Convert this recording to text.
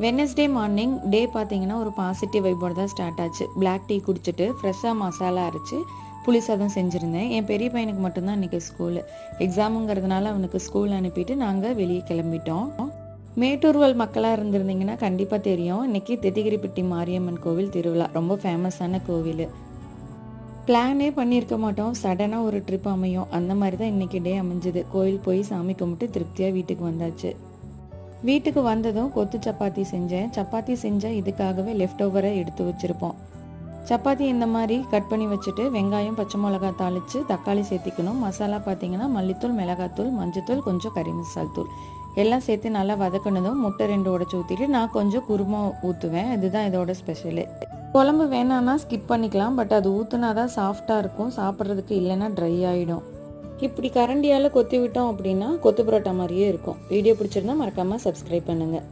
Wednesday morning டே பார்த்தீங்கன்னா ஒரு positive வைப்போடு தான் ஸ்டார்ட் ஆச்சு. பிளாக் டீ குடிச்சிட்டு ஃப்ரெஷ்ஷாக மசாலா அரைச்சி புளி சாதம் செஞ்சுருந்தேன். என் பெரிய பையனுக்கு மட்டும்தான் இன்றைக்கி ஸ்கூலு. எக்ஸாமுங்கிறதுனால அவனுக்கு ஸ்கூல் அனுப்பிட்டு நாங்கள் வெளியே கிளம்பிட்டோம். மேட்டூர்வல் மக்களாக இருந்திருந்தீங்கன்னா கண்டிப்பாக தெரியும், இன்றைக்கி தெத்திகிரிப்பட்டி மாரியம்மன் கோவில் திருவிழா. ரொம்ப ஃபேமஸான கோவில். பிளானே பண்ணியிருக்க மாட்டோம், சடனாக ஒரு ட்ரிப் அமையும். அந்த மாதிரி தான் இன்றைக்கி டே அமைஞ்சுது. கோயில் போய் சாமி கும்பிட்டு திருப்தியாக வீட்டுக்கு வந்தாச்சு. வீட்டுக்கு வந்ததும் கொத்து சப்பாத்தி செஞ்சேன். சப்பாத்தி செஞ்சால் இதுக்காகவே லெஃப்ட் ஓவரை எடுத்து வச்சுருப்போம். சப்பாத்தி இந்த மாதிரி கட் பண்ணி வச்சுட்டு வெங்காயம் பச்சை மிளகா தாளித்து தக்காளி சேர்த்திக்கணும். மசாலா பார்த்திங்கன்னா மல்லித்தூள், மிளகாத்தூள், மஞ்சத்தூள், கொஞ்சம் கறி மசால் தூள் எல்லாம் சேர்த்து நல்லா வதக்கினதும் முட்டை 2 உடைச்சி ஊற்றிட்டு நான் கொஞ்சம் குருமா ஊற்றுவேன். இதுதான் இதோட ஸ்பெஷலு. குழம்பு வேணான்னா ஸ்கிப் பண்ணிக்கலாம், பட் அது ஊற்றுனா தான் சாஃப்டாக இருக்கும் சாப்பிட்றதுக்கு, இல்லைன்னா ட்ரை ஆகிடும். இப்படி கரண்டியால் கொத்தி விட்டோம் அப்படின்னா கொத்து பரோட்டா மாதிரியே இருக்கும். வீடியோ பிடிச்சிருந்தா மறக்காமல் சப்ஸ்கிரைப் பண்ணுங்கள்.